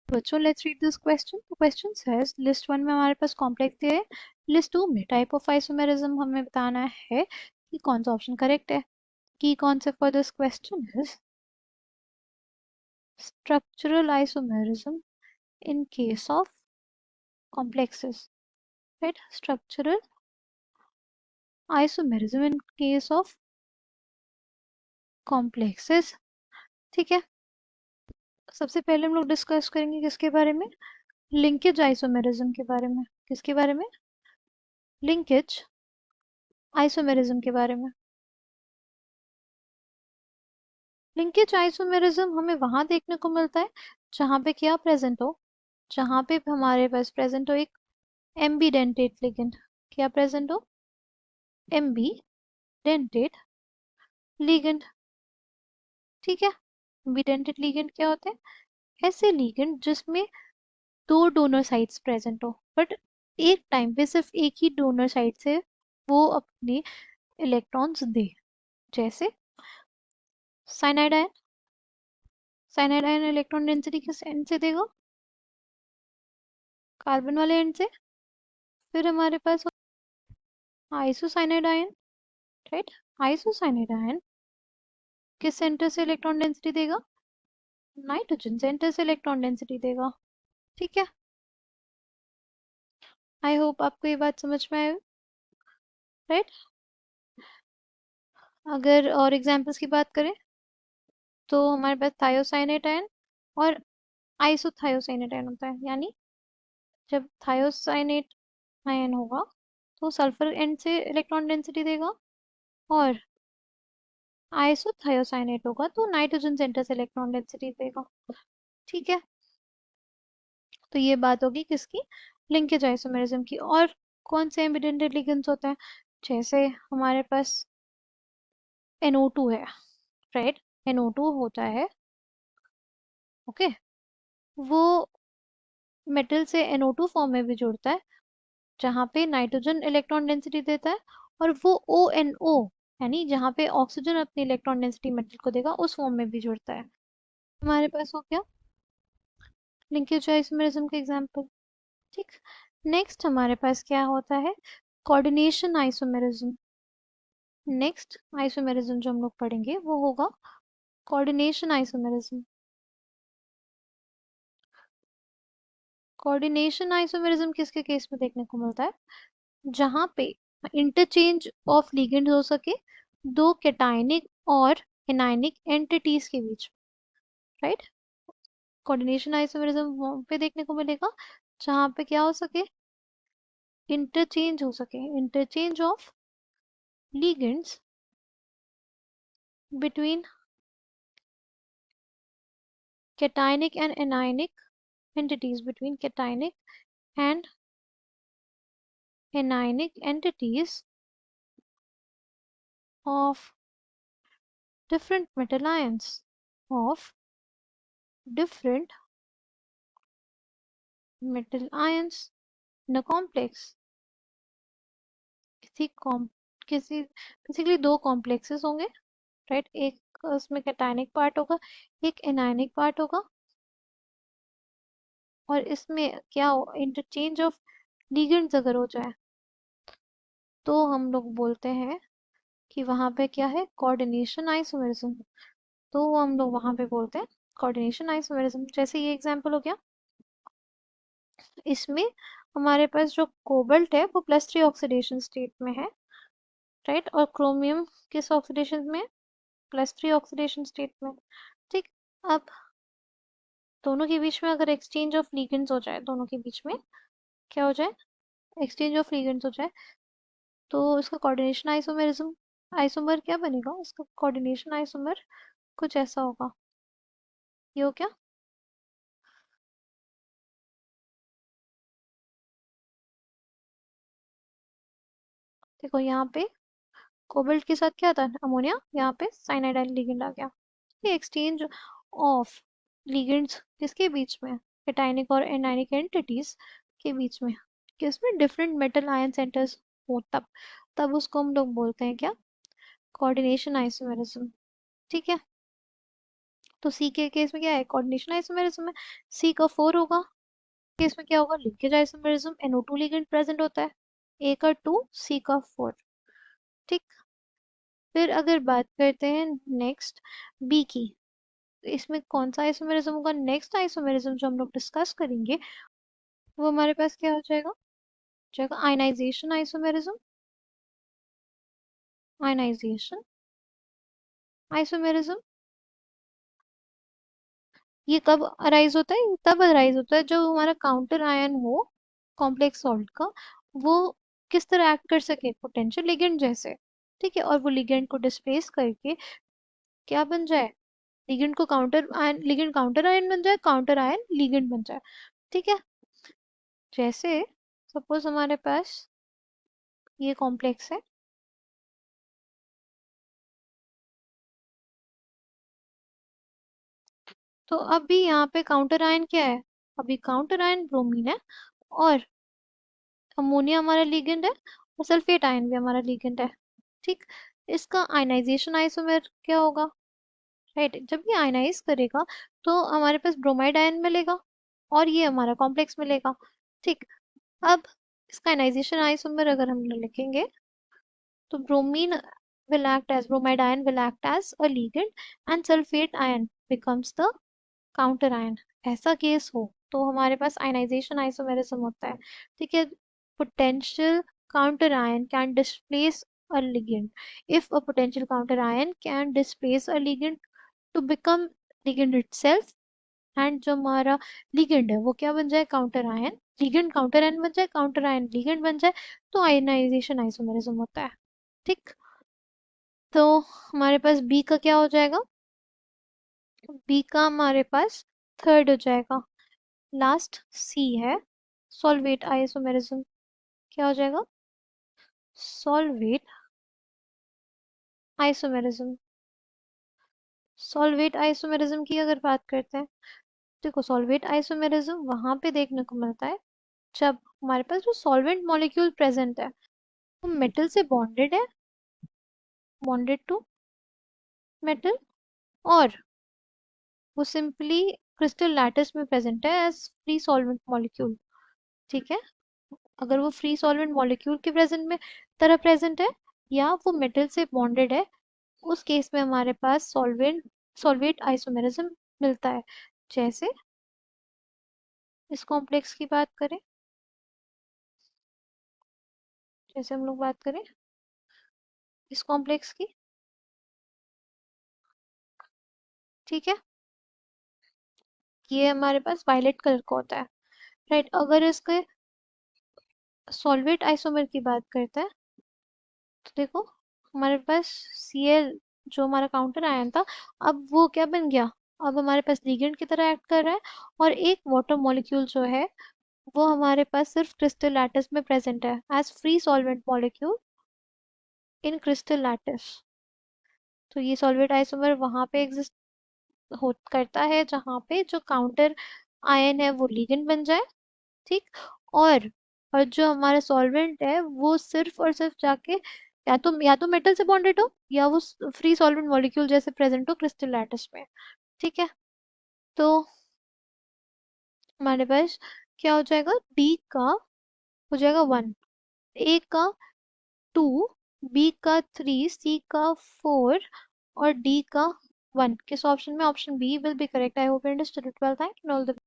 बच्चों let's read this question. तो question says list one में हमारे पास कॉम्प्लेक्स दिया है, लिस्ट टू में टाइप ऑफ आइसोमेरिज्म हमें बताना है कि कौन सा ऑप्शन करेक्ट है। की concept for this question is structural isomerism in case of complexes, right? Structural isomerism in case of complexes। ठीक है, सबसे पहले हम लोग डिस्कस करेंगे किसके बारे में, लिंकेज आइसोमेरिज्म के बारे में। किसके बारे में? लिंकेज आइसोमेरिज्म के बारे में। लिंकेज आइसोमेरिज्म हमें वहां देखने को मिलता है जहां पे क्या प्रेजेंट हो, जहां पे हमारे पास प्रेजेंट हो एक एम्बीडेंटेट लिगेंड। क्या प्रेजेंट हो? Ambidentate ligand. ठीक है, एम्बीडेंटेट लिगेंड क्या होते हैं? ऐसे लिगेंड जिसमें दो डोनर साइट्स प्रेजेंट हो, बट एक टाइम पे सिर्फ एक ही डोनर साइट से वो अपने इलेक्ट्रॉन्स दे। जैसे cyanide ion, cyanide ion electron density किस एंड से देगा? कार्बन वाले एंड से। फिर हमारे पास isocyanide ion, right? Isocyanide ion किस सेंटर से इलेक्ट्रॉन डेंसिटी देगा? नाइट्रोजन सेंटर से इलेक्ट्रॉन डेंसिटी देगा। ठीक है, आई होप आपको ये बात समझ में आए, राइट? अगर और एग्जांपल्स की बात करें तो हमारे पास थायोसाइनेट आयन और आइसोथायोसाइनेट आयन होता है। यानी जब थायोसाइनेट आयन होगा तो सल्फर एंड से इलेक्ट्रॉन डेंसिटी देगा, और आइसोथायोसाइनेट होगा तो नाइट्रोजन सेंटर से इलेक्ट्रॉन डेंसिटी देगा। ठीक है, तो ये बात होगी किसकी? लिंकेज आइसोमेरिज्म की। और कौन से एम्बिडेंटेड लिगेंड्स होते हैं? जैसे हमारे पास NO2 है, राइट? NO2 होता है, ओके, वो मेटल से NO2 फॉर्म में भी जुड़ता है जहाँ पे नाइट्रोजन इलेक्ट्रॉन डेंसिटी देता है, और वो ONO यानी जहाँ पे ऑक्सीजन अपनी इलेक्ट्रॉन डेंसिटी मेटल को देगा उस फॉर्म में भी जुड़ता है। हमारे पास हो गया लिंकेज आइसोमेरिज्म का एग्जांपल। ठीक, नेक्स्ट हमारे पास क्या होता है? Coordination isomerism. नेक्स्ट आइसोमेरिज्म जो हम लोग पढ़ेंगे वो होगा कोऑर्डिनेशन आइसोमेरिज्म। कोऑर्डिनेशन आइसोमेरिज्म किसके केस में देखने को मिलता है? जहां पे इंटरचेंज ऑफ लिगेंड हो सके दो कैटायनिक और एनायनिक एंटिटीज के बीच, राइट? कोऑर्डिनेशन आइसोमेरिज्म वहां पे देखने को मिलेगा जहां पे क्या हो सके? इंटरचेंज हो सके, interchange of ligands between cationic and anionic entities, between cationic and anionic entities of different metal ions, of different metal ions in a complex। किसी कॉम किसी बेसिकली दो कॉम्प्लेक्सेस होंगे, राइट? एक उसमें कैटायनिक पार्ट होगा, एक एनायनिक पार्ट होगा, और इसमें क्या हो, इंटरचेंज ऑफ लिगेंड्स अगर हो जाए तो हम लोग बोलते हैं कि वहां पे क्या है? Coordination isomerism. तो वो हम लोग वहां पे बोलते हैं कोऑर्डिनेशन आइसोमेरिज्म। जैसे ये एग्जांपल हो गया, इसमें हमारे पास जो कोबल्ट है वो +3 ऑक्सीडेशन स्टेट में है, राइट? और क्रोमियम किस ऑक्सीडेशन में? +3 ऑक्सीडेशन स्टेट में। ठीक, अब दोनों के बीच में अगर एक्सचेंज ऑफ लिगेंड्स हो जाए, दोनों के बीच में क्या हो जाए? एक्सचेंज ऑफ लिगेंड्स हो जाए तो इसका कोऑर्डिनेशन आइसोमेरिज्म, आइसोमर क्या बनेगा? इसका कोऑर्डिनेशन आइसोमर कुछ ऐसा होगा। ये हो क्या? देखो यहाँ पे कोबाल्ट के साथ क्या था? अमोनिया। यहाँ पे साइनाइड लिगेंड आ गया। ये एक्सचेंज ऑफ लिगेंड्स किसके बीच में? कैटायनिक और एनायनिक एंटिटीज के बीच में, किसमें डिफरेंट मेटल आयन सेंटर्स हो, तब तब उसको हम लोग बोलते हैं क्या? Coordination isomerism. ठीक है, तो सी के केस में क्या है, कोऑर्डिनेशन आइसोमेरिज्म है। सी का 4 होगा, केस में क्या होगा, linkage isomerism, NO2 ligand present होता है। ए का 2, सी का 4। ठीक। फिर अगर बात करते हैं नेक्स्ट बी की, तो इसमें कौन सा आइसोमेरिज्म होगा, नेक्स्ट आइसोमेरिज्म जो हम लोग डिस्कस करेंगे वो हमारे पास क्या हो जाएगा, जाएगा आयनाइजेशन आइसोमेरिज्म। आयनाइजेशन आइसोमेरिज्म, ये कब अराइज होता है, ये तब अराइज होता है जब हमारा काउंटर आयन हो कॉम्प्लेक्स सॉल्ट का, वो किस तरह एक्ट कर सके, पोटेंशियल लिगेंड जैसे। ठीक है, और वो लिगेंड को डिस्प्लेस करके क्या बन जाए, लिगेंड को counter ion, ligand counter ion बन जाए, काउंटर आयन लिगेंड बन जाए। ठीक है, जैसे सपोज हमारे पास ये कॉम्प्लेक्स है, तो अभी यहाँ पे काउंटर आयन क्या है, अभी काउंटर आयन ब्रोमीन है, और अमोनिया हमारा लिगेंड है, और सल्फेट आयन भी हमारा लिगेंड है। ठीक। इसका आयनाइजेशन आइसोमर क्या होगा, राइट, जब ये आयनाइज करेगा तो हमारे पास ब्रोमाइड आयन मिलेगा, और ये हमारा कॉम्प्लेक्स मिलेगा। ठीक। अब इसका आयनाइजेशन आइसोमर अगर हम लोग लिखेंगे, तो bromine will act as bromide ion will act as a ligand and sulfate ion becomes the counter ion। ऐसा केस हो तो हमारे पास आयनाइजेशन आइसोमेरिज्म होता है। ठीक है, potential counter ion can displace a ligand, if a potential counter ion can displace a ligand to become ligand itself, and जो हमारा लिगेंड है वो क्या बन जाए, counter ion, ligand counter ion बन जाए, काउंटर आयन लिगेंड बन जाए, तो आयनाइजेशन आइसोमेरिज्म होता है। ठीक। तो हमारे पास बी का क्या हो जाएगा, बी का हमारे पास थर्ड हो जाएगा। लास्ट सी है, सॉल्वेट आइसोमेरिज्म, क्या हो जाएगा, सॉल्वेट आइसोमेरिज्म। सॉल्वेट आइसोमेरिज्म की अगर बात करते हैं, देखो सॉल्वेट आइसोमेरिज्म वहां पे देखने को मिलता है जब हमारे पास जो सॉल्वेंट मॉलिक्यूल प्रेजेंट है वो मेटल से बॉन्डेड है, बॉन्डेड टू मेटल, और वो सिंपली क्रिस्टल लैटिस में प्रेजेंट है एज फ्री सॉल्वेंट मॉलिक्यूल। ठीक है, अगर वो फ्री सॉल्वेंट मॉलिक्यूल के प्रेजेंट में तरह प्रेजेंट है, या वो मेटल से बॉन्डेड है, उस केस में हमारे पास सॉल्वेट आइसोमेरिज्म मिलता है। जैसे इस कॉम्प्लेक्स की बात करें, जैसे हम लोग बात करें इस कॉम्प्लेक्स की, ठीक है, ये हमारे पास वायलेट कलर का होता है, राइट। अगर इसके सॉल्वेट आइसोमर की बात करते हैं, तो देखो हमारे पास Cl जो हमारा काउंटर आयन था, अब वो क्या बन गया, अब हमारे पास लिगेंड की तरह एक्ट कर रहा है, और एक वाटर मॉलिक्यूल जो है वो हमारे पास सिर्फ क्रिस्टल लैटिस में प्रेजेंट है as free solvent molecule in crystal lattice. तो ये सॉल्वेट आइसोमर वहां पे एग्जिस्ट हो करता है जहाँ पे जो काउंटर आयन है वो लिगेंड बन जाए। ठीक। और और जो हमारा सॉल्वेंट है वो सिर्फ और सिर्फ जाके या तो मेटल से बॉन्डेड हो, या वो फ्री सॉल्वेंट मॉलिक्यूल जैसे प्रेजेंट हो क्रिस्टल लैटिस में। ठीक है, तो हमारे पास क्या हो जाएगा, डी का हो जाएगा 1, ए का 2, बी का 3, सी का 4, और डी का 1। किस ऑप्शन में, option B will be correct. I hope you understood it well, thank you all the